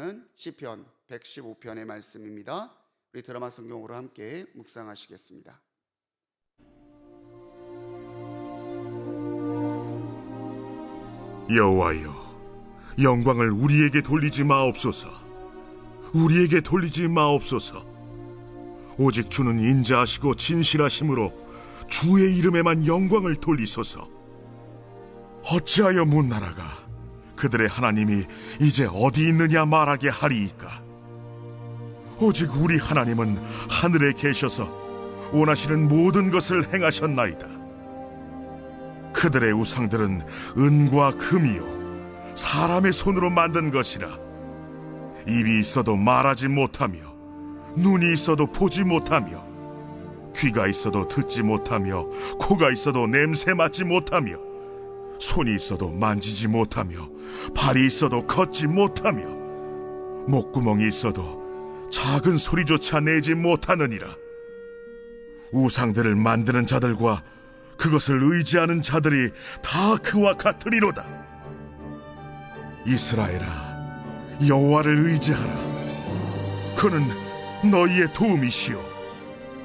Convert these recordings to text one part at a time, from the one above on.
있는 시편 115편의 말씀입니다. 우리 드라마 성경으로 함께 묵상하시겠습니다. 여호와여, 영광을 우리에게 돌리지 마옵소서. 우리에게 돌리지 마옵소서. 오직 주는 인자하시고 진실하심으로 주의 이름에만 영광을 돌리소서. 어찌하여 문나라가 그들의 하나님이 이제 어디 있느냐 말하게 하리이까? 오직 우리 하나님은 하늘에 계셔서 원하시는 모든 것을 행하셨나이다. 그들의 우상들은 은과 금이요 사람의 손으로 만든 것이라. 입이 있어도 말하지 못하며, 눈이 있어도 보지 못하며, 귀가 있어도 듣지 못하며, 코가 있어도 냄새 맡지 못하며, 손이 있어도 만지지 못하며, 발이 있어도 걷지 못하며, 목구멍이 있어도 작은 소리조차 내지 못하느니라. 우상들을 만드는 자들과 그것을 의지하는 자들이 다 그와 같으리로다. 이스라엘아, 여호와를 의지하라. 그는 너희의 도움이시요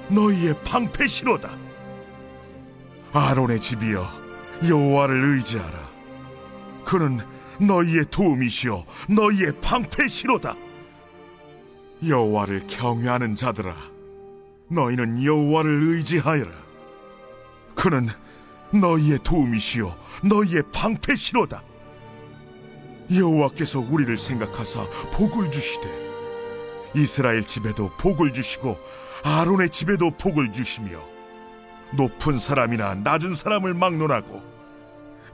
너희의 방패시로다. 아론의 집이여, 여호와를 의지하라. 그는 너희의 도움이시요 너희의 방패시로다. 여호와를 경외하는 자들아, 너희는 여호와를 의지하여라. 그는 너희의 도움이시요 너희의 방패시로다. 여호와께서 우리를 생각하사 복을 주시되 이스라엘 집에도 복을 주시고 아론의 집에도 복을 주시며 높은 사람이나 낮은 사람을 막론하고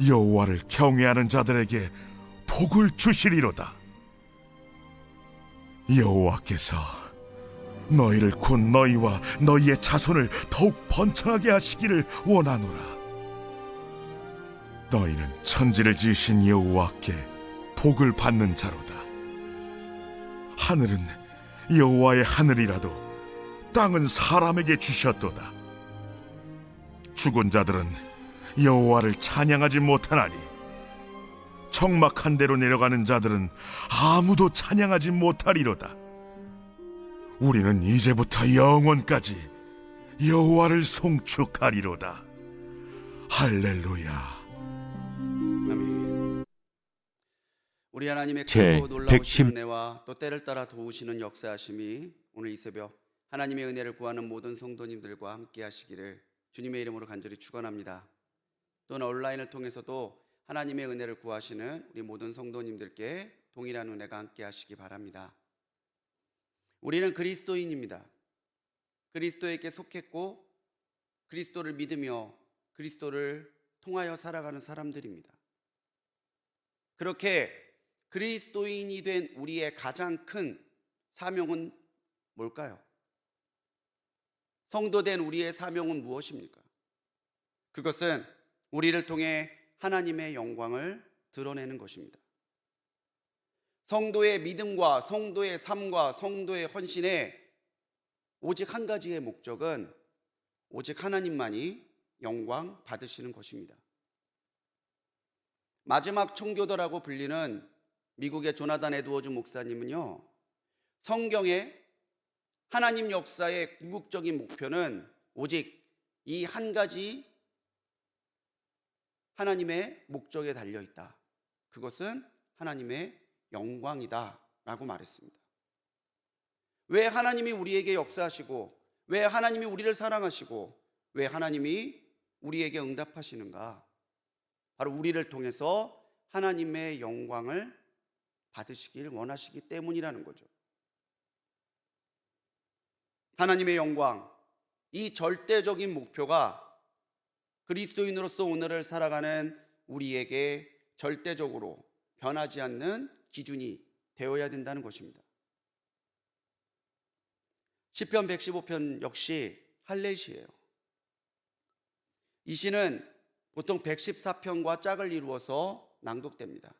여호와를 경외하는 자들에게 복을 주시리로다. 여호와께서 너희를 곧 너희와 너희의 자손을 더욱 번창하게 하시기를 원하노라. 너희는 천지를 지으신 여호와께 복을 받는 자로다. 하늘은 여호와의 하늘이라도 땅은 사람에게 주셨도다. 죽은 자들은 여호와를 찬양하지 못하나니 적막한 데로 내려가는 자들은 아무도 찬양하지 못하리로다. 우리는 이제부터 영원까지 여호와를 송축하리로다. 할렐루야. 아멘. 우리 하나님의 제 크고 놀라우신 110 은혜와 또 때를 따라 도우시는 역사하심이 오늘 이 새벽 하나님의 은혜를 구하는 모든 성도님들과 함께 하시기를 주님의 이름으로 간절히 축원합니다. 또는 온라인을 통해서도 하나님의 은혜를 구하시는 우리 모든 성도님들께 동일한 은혜가 함께 하시기 바랍니다. 우리는 그리스도인입니다. 그리스도에게 속했고 그리스도를 믿으며 그리스도를 통하여 살아가는 사람들입니다. 그렇게 그리스도인이 된 우리의 가장 큰 사명은 뭘까요? 성도된 우리의 사명은 무엇입니까? 그것은 우리를 통해 하나님의 영광을 드러내는 것입니다. 성도의 믿음과 성도의 삶과 성도의 헌신에 오직 한 가지의 목적은 오직 하나님만이 영광 받으시는 것입니다. 마지막 청교도라고 불리는 미국의 조나단 에드워즈 목사님은요, 성경에 하나님 역사의 궁극적인 목표는 오직 이 한 가지 하나님의 목적에 달려 있다. 그것은 하나님의 영광이다 라고 말했습니다. 왜 하나님이 우리에게 역사하시고 왜 하나님이 우리를 사랑하시고 왜 하나님이 우리에게 응답하시는가? 바로 우리를 통해서 하나님의 영광을 받으시길 원하시기 때문이라는 거죠. 하나님의 영광, 이 절대적인 목표가 그리스도인으로서 오늘을 살아가는 우리에게 절대적으로 변하지 않는 기준이 되어야 된다는 것입니다. 시편 115편 역시 할례시예요. 이 시는 보통 114편과 짝을 이루어서 낭독됩니다.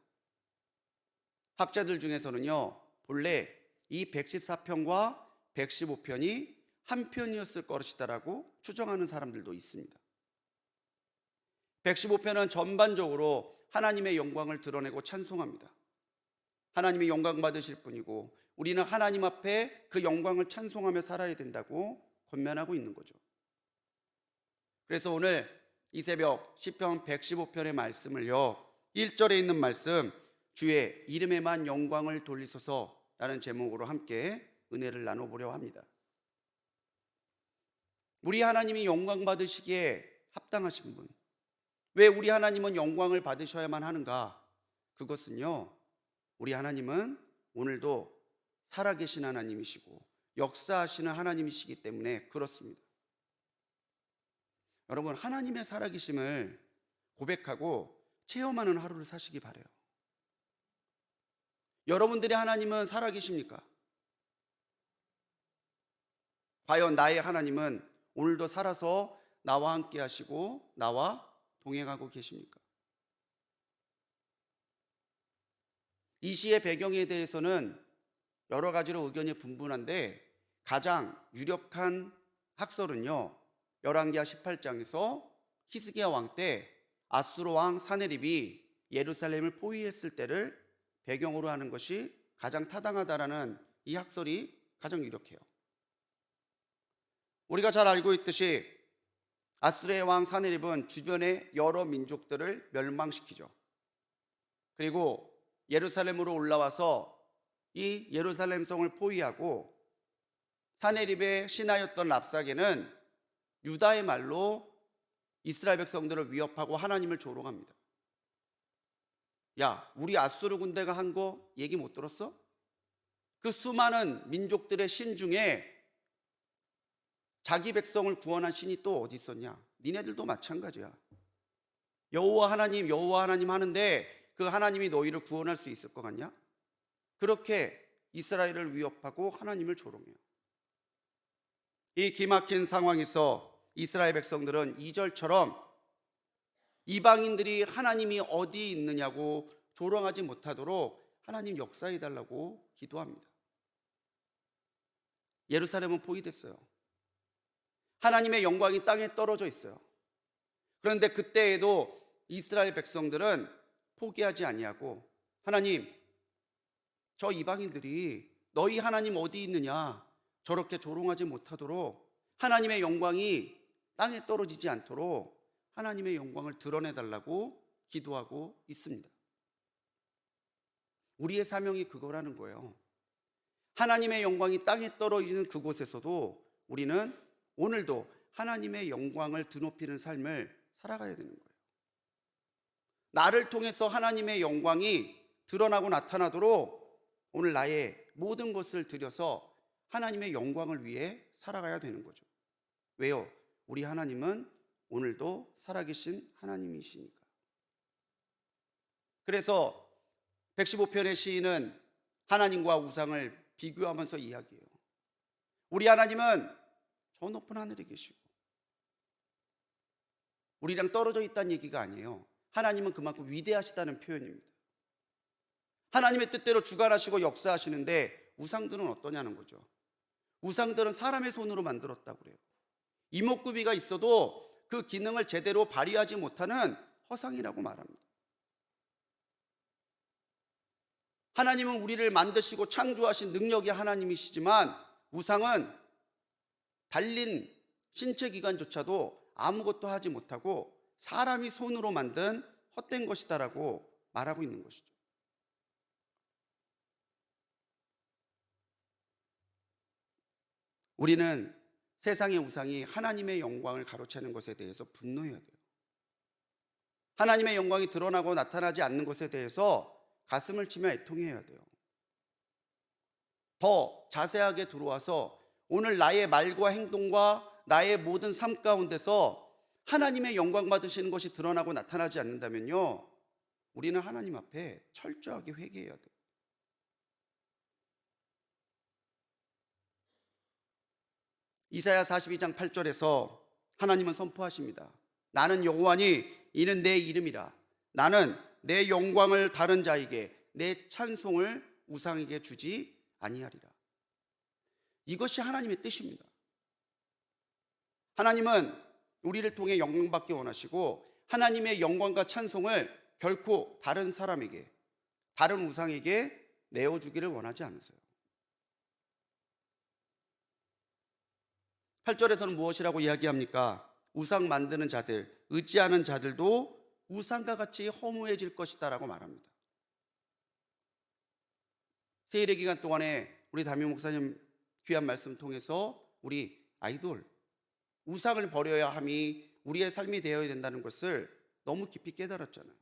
학자들 중에서는요, 본래 이 114편과 115편이 한 편이었을 것이다라고 추정하는 사람들도 있습니다. 115편은 전반적으로 하나님의 영광을 드러내고 찬송합니다. 하나님이 영광 받으실 분이고 우리는 하나님 앞에 그 영광을 찬송하며 살아야 된다고 권면하고 있는 거죠. 그래서 오늘 이 새벽 시편 115편의 말씀을요, 1절에 있는 말씀, 주의 이름에만 영광을 돌리소서라는 제목으로 함께 은혜를 나눠보려고 합니다. 우리 하나님이 영광 받으시기에 합당하신 분, 왜 우리 하나님은 영광을 받으셔야만 하는가? 그것은요, 우리 하나님은 오늘도 살아계신 하나님이시고 역사하시는 하나님이시기 때문에 그렇습니다. 여러분, 하나님의 살아계심을 고백하고 체험하는 하루를 사시기 바라요. 여러분들의 하나님은 살아계십니까? 과연 나의 하나님은 오늘도 살아서 나와 함께 하시고 나와 동행하고 계십니까? 이 시의 배경에 대해서는 여러 가지로 의견이 분분한데 가장 유력한 학설은요, 열왕기하 18장에서 히스기야 왕 때 아수르 왕 사네립이 예루살렘을 포위했을 때를 배경으로 하는 것이 가장 타당하다라는 이 학설이 가장 유력해요. 우리가 잘 알고 있듯이 아수르의 왕 사네립은 주변의 여러 민족들을 멸망시키죠. 그리고 예루살렘으로 올라와서 이 예루살렘 성을 포위하고 사네립의 신하였던 랍사게는 유다의 말로 이스라엘 백성들을 위협하고 하나님을 조롱합니다. 야, 우리 아수르 군대가 한 거 얘기 못 들었어? 그 수많은 민족들의 신 중에 자기 백성을 구원한 신이 또 어디 있었냐? 니네들도 마찬가지야. 여호와 하나님 하는데 그 하나님이 너희를 구원할 수 있을 것 같냐? 그렇게 이스라엘을 위협하고 하나님을 조롱해요. 이 기막힌 상황에서 이스라엘 백성들은 2절처럼 이방인들이 하나님이 어디 있느냐고 조롱하지 못하도록 하나님 역사해 달라고 기도합니다. 예루살렘은 포위됐어요. 하나님의 영광이 땅에 떨어져 있어요. 그런데 그때에도 이스라엘 백성들은 포기하지 아니하고 하나님, 저 이방인들이 너희 하나님 어디 있느냐 저렇게 조롱하지 못하도록 하나님의 영광이 땅에 떨어지지 않도록 하나님의 영광을 드러내달라고 기도하고 있습니다. 우리의 사명이 그거라는 거예요. 하나님의 영광이 땅에 떨어지는 그곳에서도 우리는 오늘도 하나님의 영광을 드높이는 삶을 살아가야 되는 거예요. 나를 통해서 하나님의 영광이 드러나고 나타나도록 오늘 나의 모든 것을 들여서 하나님의 영광을 위해 살아가야 되는 거죠. 왜요? 우리 하나님은 오늘도 살아계신 하나님이시니까. 그래서 115편의 시인은 하나님과 우상을 비교하면서 이야기해요. 우리 하나님은 저 높은 하늘에 계시고 우리랑 떨어져 있다는 얘기가 아니에요. 하나님은 그만큼 위대하시다는 표현입니다. 하나님의 뜻대로 주관하시고 역사하시는데 우상들은 어떠냐는 거죠. 우상들은 사람의 손으로 만들었다고 그래요. 이목구비가 있어도 그 기능을 제대로 발휘하지 못하는 허상이라고 말합니다. 하나님은 우리를 만드시고 창조하신 능력의 하나님이시지만 우상은 달린 신체 기관조차도 아무것도 하지 못하고 사람이 손으로 만든 헛된 것이다라고 말하고 있는 것이죠. 우리는 세상의 우상이 하나님의 영광을 가로채는 것에 대해서 분노해야 돼요. 하나님의 영광이 드러나고 나타나지 않는 것에 대해서 가슴을 치며 애통해야 돼요. 더 자세하게 들어와서 오늘 나의 말과 행동과 나의 모든 삶 가운데서 하나님의 영광 받으시는 것이 드러나고 나타나지 않는다면요, 우리는 하나님 앞에 철저하게 회개해야 돼요. 이사야 42장 8절에서 하나님은 선포하십니다. 나는 여호와니 이는 내 이름이라. 나는 내 영광을 다른 자에게 내 찬송을 우상에게 주지 아니하리라. 이것이 하나님의 뜻입니다. 하나님은 우리를 통해 영광받기 원하시고 하나님의 영광과 찬송을 결코 다른 사람에게, 다른 우상에게 내어주기를 원하지 않으세요. 8절에서는 무엇이라고 이야기합니까? 우상 만드는 자들, 의지하는 자들도 우상과 같이 허무해질 것이다 라고 말합니다. 세일의 기간 동안에 우리 담임 목사님 귀한 말씀 통해서 우리 아이돌, 우상을 버려야 함이 우리의 삶이 되어야 된다는 것을 너무 깊이 깨달았잖아요.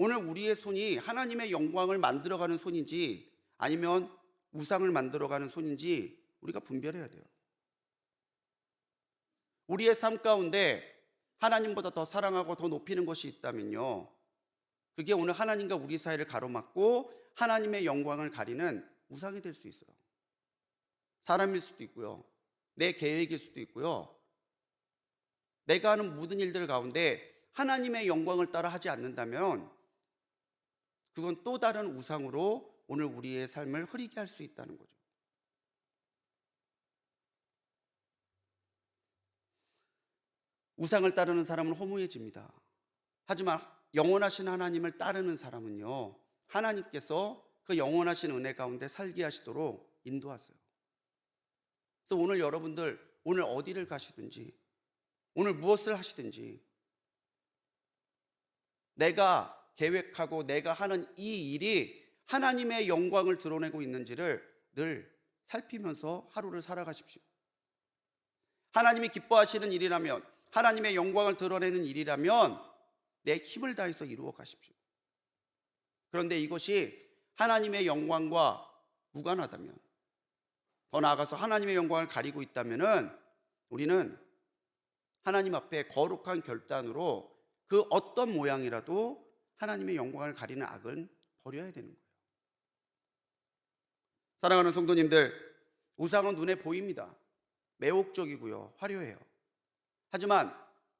오늘 우리의 손이 하나님의 영광을 만들어가는 손인지 아니면 우상을 만들어가는 손인지 우리가 분별해야 돼요. 우리의 삶 가운데 하나님보다 더 사랑하고 더 높이는 것이 있다면요, 그게 오늘 하나님과 우리 사이를 가로막고 하나님의 영광을 가리는 우상이 될 수 있어요. 사람일 수도 있고요, 내 계획일 수도 있고요, 내가 하는 모든 일들 가운데 하나님의 영광을 따라 하지 않는다면 그건 또 다른 우상으로 오늘 우리의 삶을 흐리게 할 수 있다는 거죠. 우상을 따르는 사람은 허무해집니다. 하지만 영원하신 하나님을 따르는 사람은요, 하나님께서 그 영원하신 은혜 가운데 살게 하시도록 인도하세요. 그래서 오늘 여러분들, 오늘 어디를 가시든지, 오늘 무엇을 하시든지, 내가 계획하고 내가 하는 이 일이 하나님의 영광을 드러내고 있는지를 늘 살피면서 하루를 살아가십시오. 하나님이 기뻐하시는 일이라면, 하나님의 영광을 드러내는 일이라면 내 힘을 다해서 이루어 가십시오. 그런데 이것이 하나님의 영광과 무관하다면, 더 나아가서 하나님의 영광을 가리고 있다면 우리는 하나님 앞에 거룩한 결단으로 그 어떤 모양이라도 하나님의 영광을 가리는 악은 버려야 되는 거예요. 사랑하는 성도님들, 우상은 눈에 보입니다. 매혹적이고요, 화려해요. 하지만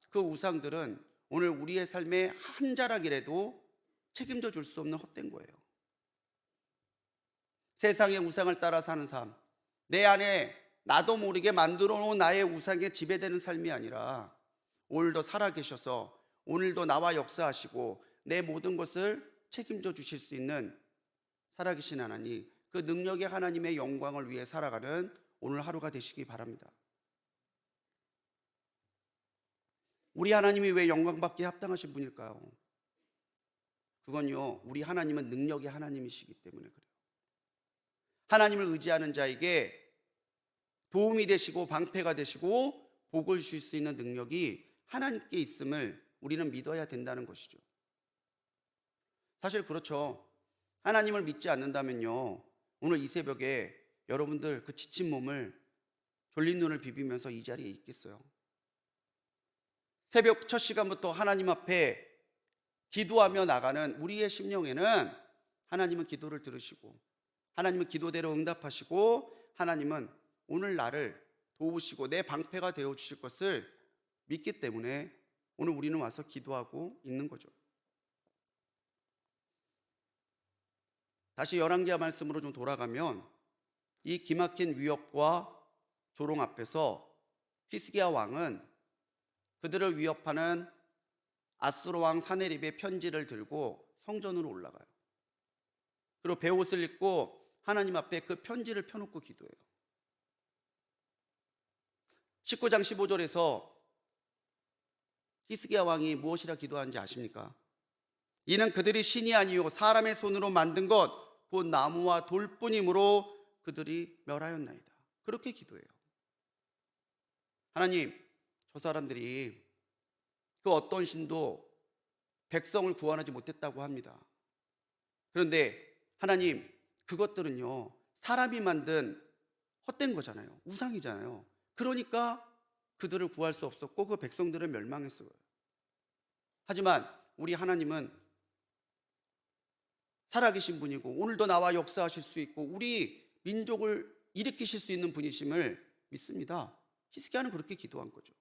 그 우상들은 오늘 우리의 삶의 한 자락이라도 책임져 줄 수 없는 헛된 거예요. 세상의 우상을 따라 사는 삶, 내 안에 나도 모르게 만들어 놓은 나의 우상에 지배되는 삶이 아니라 오늘도 살아계셔서 오늘도 나와 역사하시고 내 모든 것을 책임져 주실 수 있는 살아계신 하나님, 그 능력의 하나님의 영광을 위해 살아가는 오늘 하루가 되시기 바랍니다. 우리 하나님이 왜 영광받기에 합당하신 분일까요? 그건요, 우리 하나님은 능력의 하나님이시기 때문에 그래요. 하나님을 의지하는 자에게 도움이 되시고 방패가 되시고 복을 주실 수 있는 능력이 하나님께 있음을 우리는 믿어야 된다는 것이죠. 사실 그렇죠. 하나님을 믿지 않는다면요, 오늘 이 새벽에 여러분들 그 지친 몸을 졸린 눈을 비비면서 이 자리에 있겠어요? 새벽 첫 시간부터 하나님 앞에 기도하며 나가는 우리의 심령에는 하나님은 기도를 들으시고 하나님은 기도대로 응답하시고 하나님은 오늘 나를 도우시고 내 방패가 되어 주실 것을 믿기 때문에 오늘 우리는 와서 기도하고 있는 거죠. 다시 열왕기하 말씀으로 좀 돌아가면 이 기막힌 위협과 조롱 앞에서 히스기야 왕은 그들을 위협하는 아수르 왕 사네립의 편지를 들고 성전으로 올라가요. 그리고 베옷을 입고 하나님 앞에 그 편지를 펴놓고 기도해요. 19장 15절에서 히스기야 왕이 무엇이라 기도하는지 아십니까? 이는 그들이 신이 아니요 사람의 손으로 만든 것 곧 나무와 돌뿐이므로 그들이 멸하였나이다. 그렇게 기도해요. 하나님, 저 사람들이 그 어떤 신도 백성을 구원하지 못했다고 합니다. 그런데 하나님, 그것들은요 사람이 만든 헛된 거잖아요. 우상이잖아요. 그러니까 그들을 구할 수 없었고 그 백성들은 멸망했어요. 하지만 우리 하나님은 살아계신 분이고 오늘도 나와 역사하실 수 있고 우리 민족을 일으키실 수 있는 분이심을 믿습니다. 히스기야는 그렇게 기도한 거죠.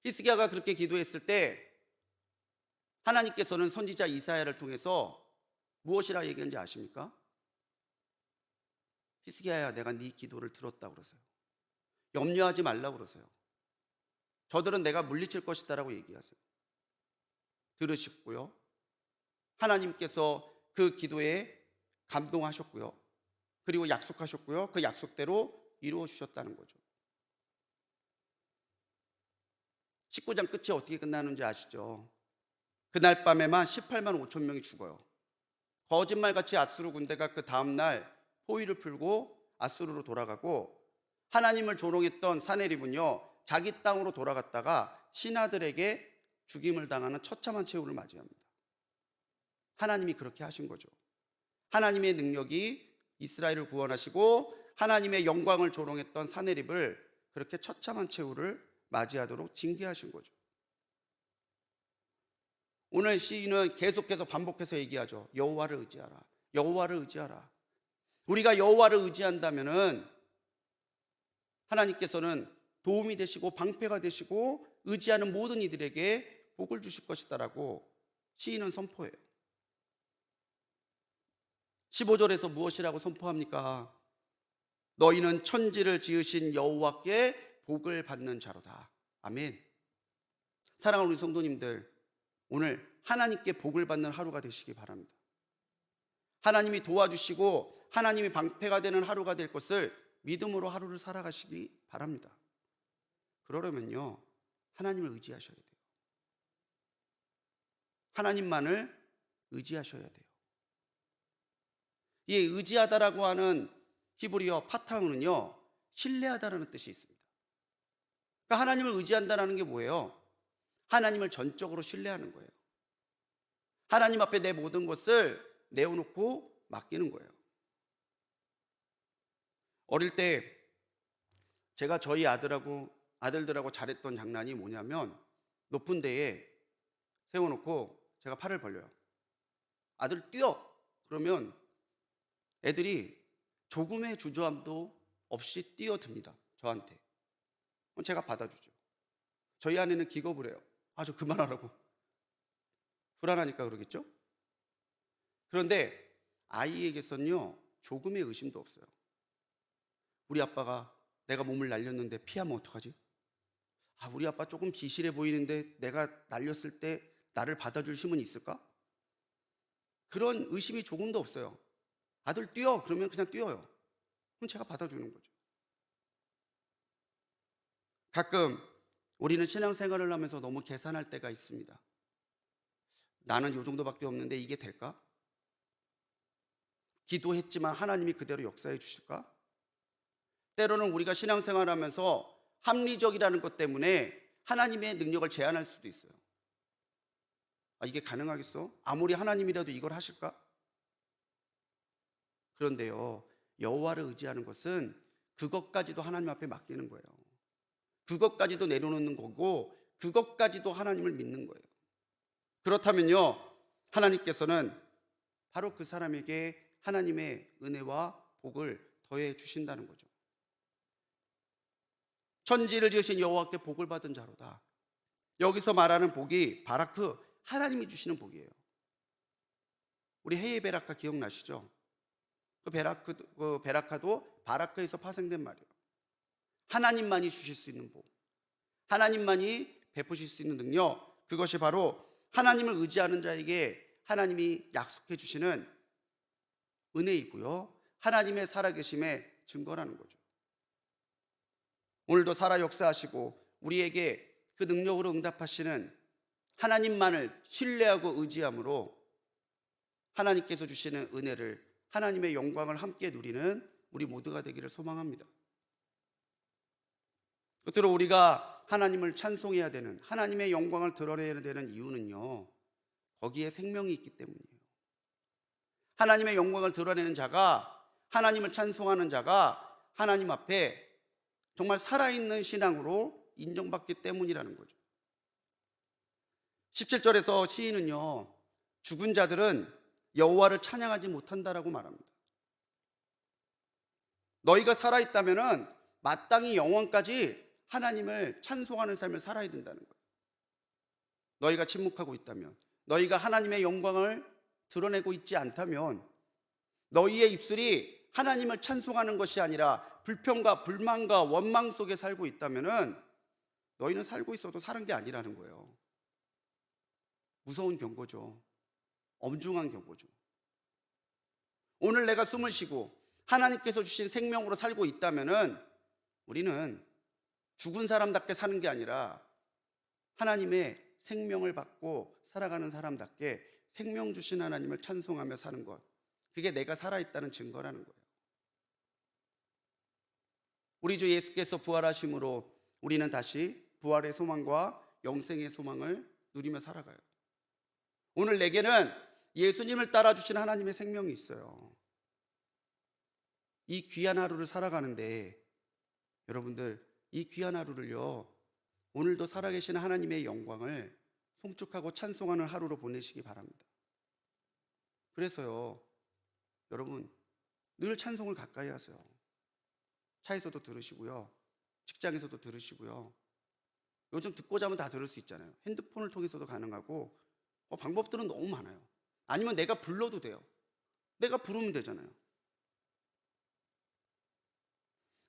히스기야가 그렇게 기도했을 때 하나님께서는 선지자 이사야를 통해서 무엇이라 얘기했는지 아십니까? 히스기야야, 내가 네 기도를 들었다고 그러세요. 염려하지 말라고 그러세요. 저들은 내가 물리칠 것이다라고 얘기하세요. 들으셨고요. 하나님께서 그 기도에 감동하셨고요. 그리고 약속하셨고요. 그 약속대로 이루어 주셨다는 거죠. 19장 끝이 어떻게 끝나는지 아시죠? 그날 밤에만 18만 5천 명이 죽어요. 거짓말같이 아수르 군대가 그 다음날 포위를 풀고 아수르로 돌아가고, 하나님을 조롱했던 사네립은요 자기 땅으로 돌아갔다가 신하들에게 죽임을 당하는 처참한 최후를 맞이합니다. 하나님이 그렇게 하신 거죠. 하나님의 능력이 이스라엘을 구원하시고 하나님의 영광을 조롱했던 사네립을 그렇게 처참한 최후를 맞이하도록 징계하신 거죠. 오늘 시인은 계속해서 반복해서 얘기하죠. 여호와를 의지하라. 여호와를 의지하라. 우리가 여호와를 의지한다면은 하나님께서는 도움이 되시고 방패가 되시고 의지하는 모든 이들에게 복을 주실 것이다라고 시인은 선포해요. 15절에서 무엇이라고 선포합니까? 너희는 천지를 지으신 여호와께 복을 받는 자로다. 아멘. 사랑하는 우리 성도님들, 오늘 하나님께 복을 받는 하루가 되시기 바랍니다. 하나님이 도와주시고 하나님이 방패가 되는 하루가 될 것을 믿음으로 하루를 살아가시기 바랍니다. 그러려면요 하나님을 의지하셔야 돼요. 하나님만을 의지하셔야 돼요. 이 의지하다라고 하는 히브리어 파탕은요 신뢰하다라는 뜻이 있습니다. 그러니까 하나님을 의지한다는 게 뭐예요? 하나님을 전적으로 신뢰하는 거예요. 하나님 앞에 내 모든 것을 내어놓고 맡기는 거예요. 어릴 때 제가 저희 아들들하고 잘했던 장난이 뭐냐면, 높은 데에 세워놓고 제가 팔을 벌려요. 아들 뛰어! 그러면 애들이 조금의 주저함도 없이 뛰어듭니다. 저한테. 그럼 제가 받아주죠. 저희 아내는 기겁을 해요. 저 그만하라고. 불안하니까 그러겠죠? 그런데 아이에게선요 조금의 의심도 없어요. 우리 아빠가 내가 몸을 날렸는데 피하면 어떡하지? 우리 아빠 조금 비실해 보이는데 내가 날렸을 때 나를 받아줄 힘은 있을까? 그런 의심이 조금도 없어요. 아들 뛰어! 그러면 그냥 뛰어요. 그럼 제가 받아주는 거죠. 가끔 우리는 신앙생활을 하면서 너무 계산할 때가 있습니다. 나는 이 정도밖에 없는데 이게 될까? 기도했지만 하나님이 그대로 역사해 주실까? 때로는 우리가 신앙생활을 하면서 합리적이라는 것 때문에 하나님의 능력을 제한할 수도 있어요. 이게 가능하겠어? 아무리 하나님이라도 이걸 하실까? 그런데요 여호와를 의지하는 것은 그것까지도 하나님 앞에 맡기는 거예요. 그것까지도 내려놓는 거고 그것까지도 하나님을 믿는 거예요. 그렇다면요 하나님께서는 바로 그 사람에게 하나님의 은혜와 복을 더해 주신다는 거죠. 천지를 지으신 여호와께 복을 받은 자로다. 여기서 말하는 복이 바라크, 하나님이 주시는 복이에요. 우리 헤이 베라카 기억나시죠? 그 베라카도 바라크에서 파생된 말이에요. 하나님만이 주실 수 있는 복, 하나님만이 베푸실 수 있는 능력, 그것이 바로 하나님을 의지하는 자에게 하나님이 약속해 주시는 은혜이고요 하나님의 살아계심의 증거라는 거죠. 오늘도 살아 역사하시고 우리에게 그 능력으로 응답하시는 하나님만을 신뢰하고 의지함으로 하나님께서 주시는 은혜를, 하나님의 영광을 함께 누리는 우리 모두가 되기를 소망합니다. 끝으로 우리가 하나님을 찬송해야 되는, 하나님의 영광을 드러내야 되는 이유는요 거기에 생명이 있기 때문이에요. 하나님의 영광을 드러내는 자가, 하나님을 찬송하는 자가 하나님 앞에 정말 살아있는 신앙으로 인정받기 때문이라는 거죠. 17절에서 시인은요 죽은 자들은 여호와를 찬양하지 못한다라고 말합니다. 너희가 살아있다면 마땅히 영원까지 하나님을 찬송하는 삶을 살아야 된다는 거예요. 너희가 침묵하고 있다면, 너희가 하나님의 영광을 드러내고 있지 않다면, 너희의 입술이 하나님을 찬송하는 것이 아니라 불평과 불만과 원망 속에 살고 있다면 너희는 살고 있어도 사는 게 아니라는 거예요. 무서운 경고죠. 엄중한 경고죠. 오늘 내가 숨을 쉬고 하나님께서 주신 생명으로 살고 있다면은 우리는 죽은 사람답게 사는 게 아니라 하나님의 생명을 받고 살아가는 사람답게 생명 주신 하나님을 찬송하며 사는 것, 그게 내가 살아있다는 증거라는 거예요. 우리 주 예수께서 부활하심으로 우리는 다시 부활의 소망과 영생의 소망을 누리며 살아가요. 오늘 내게는 예수님을 따라주신 하나님의 생명이 있어요. 이 귀한 하루를 살아가는데 여러분들, 이 귀한 하루를요, 오늘도 살아계신 하나님의 영광을 송축하고 찬송하는 하루로 보내시기 바랍니다. 그래서요, 여러분 늘 찬송을 가까이 하세요. 차에서도 들으시고요, 직장에서도 들으시고요. 요즘 듣고자 하면 다 들을 수 있잖아요. 핸드폰을 통해서도 가능하고 방법들은 너무 많아요. 아니면 내가 불러도 돼요. 내가 부르면 되잖아요.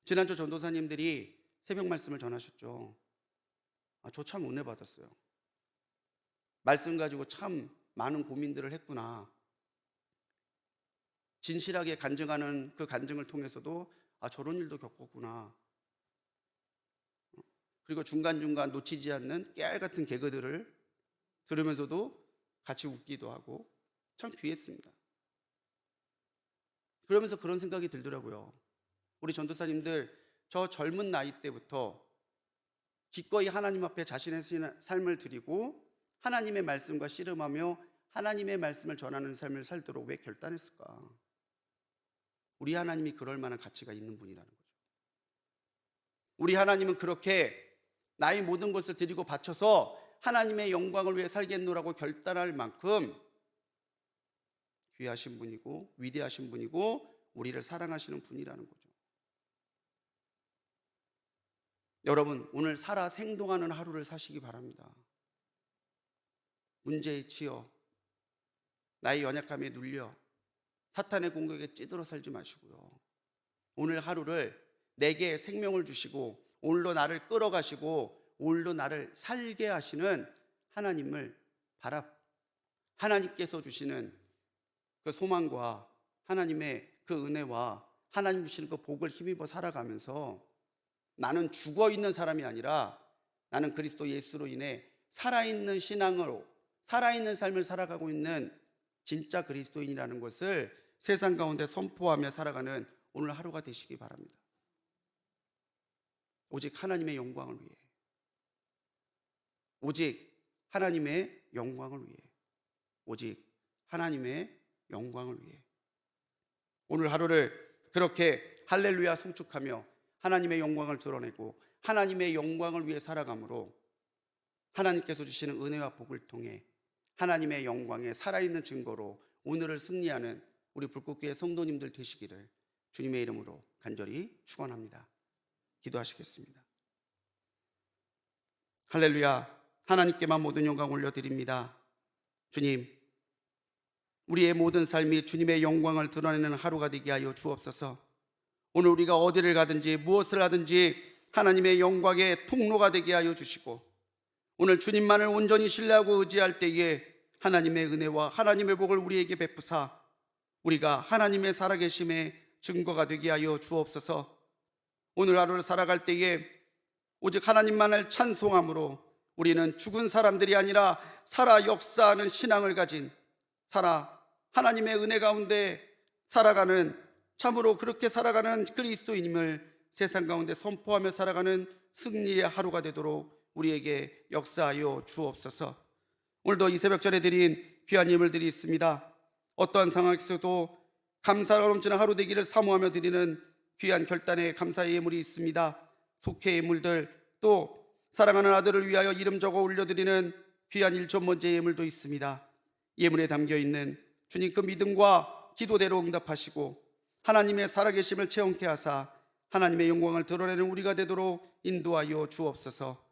지난주 전도사님들이 새벽 말씀을 전하셨죠. 저 참 은혜 받았어요. 말씀 가지고 참 많은 고민들을 했구나. 진실하게 간증하는 그 간증을 통해서도 저런 일도 겪었구나. 그리고 중간중간 놓치지 않는 깨알 같은 개그들을 들으면서도 같이 웃기도 하고 참 귀했습니다. 그러면서 그런 생각이 들더라고요. 우리 전도사님들 저 젊은 나이 때부터 기꺼이 하나님 앞에 자신의 삶을 드리고 하나님의 말씀과 씨름하며 하나님의 말씀을 전하는 삶을 살도록 왜 결단했을까? 우리 하나님이 그럴 만한 가치가 있는 분이라는 거죠. 우리 하나님은 그렇게 나의 모든 것을 드리고 바쳐서 하나님의 영광을 위해 살겠노라고 결단할 만큼 귀하신 분이고 위대하신 분이고 우리를 사랑하시는 분이라는 거죠. 여러분, 오늘 살아 생동하는 하루를 사시기 바랍니다. 문제에 치여 나의 연약함에 눌려 사탄의 공격에 찌들어 살지 마시고요, 오늘 하루를 내게 생명을 주시고 오늘도 나를 끌어가시고 오늘도 나를 살게 하시는 하나님을 하나님께서 주시는 그 소망과 하나님의 그 은혜와 하나님 주시는 그 복을 힘입어 살아가면서 나는 죽어있는 사람이 아니라 나는 그리스도 예수로 인해 살아있는 신앙으로 살아있는 삶을 살아가고 있는 진짜 그리스도인이라는 것을 세상 가운데 선포하며 살아가는 오늘 하루가 되시기 바랍니다. 오직 하나님의 영광을 위해, 오직 하나님의 영광을 위해, 오직 하나님의 영광을 위해 오늘 하루를 그렇게 할렐루야 송축하며 하나님의 영광을 드러내고 하나님의 영광을 위해 살아감으로 하나님께서 주시는 은혜와 복을 통해 하나님의 영광의 살아있는 증거로 오늘을 승리하는 우리 불꽃교회 성도님들 되시기를 주님의 이름으로 간절히 축원합니다. 기도하시겠습니다. 할렐루야, 하나님께만 모든 영광 올려드립니다. 주님, 우리의 모든 삶이 주님의 영광을 드러내는 하루가 되게 하여 주옵소서. 오늘 우리가 어디를 가든지 무엇을 하든지 하나님의 영광의 통로가 되게 하여 주시고 오늘 주님만을 온전히 신뢰하고 의지할 때에 하나님의 은혜와 하나님의 복을 우리에게 베푸사 우리가 하나님의 살아계심의 증거가 되게 하여 주옵소서. 오늘 하루를 살아갈 때에 오직 하나님만을 찬송함으로 우리는 죽은 사람들이 아니라 살아 역사하는 신앙을 가진 하나님의 은혜 가운데 살아가는, 참으로 그렇게 살아가는 그리스도인임을 세상 가운데 선포하며 살아가는 승리의 하루가 되도록 우리에게 역사하여 주옵소서. 오늘도 이 새벽전에 드린 귀한 예물들이 있습니다. 어떠한 상황에서도 감사가 넘치는 하루 되기를 사모하며 드리는 귀한 결단의 감사의 예물이 있습니다. 속회 예물들, 또 사랑하는 아들을 위하여 이름 적어 올려드리는 귀한 일천번째 예물도 있습니다. 예물에 담겨있는 주님 그 믿음과 기도대로 응답하시고 하나님의 살아계심을 체험케 하사 하나님의 영광을 드러내는 우리가 되도록 인도하여 주옵소서.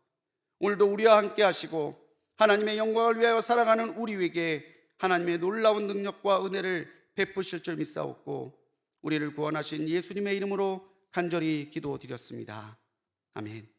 오늘도 우리와 함께 하시고 하나님의 영광을 위하여 살아가는 우리에게 하나님의 놀라운 능력과 은혜를 베푸실 줄 믿사옵고 우리를 구원하신 예수님의 이름으로 간절히 기도드렸습니다. 아멘.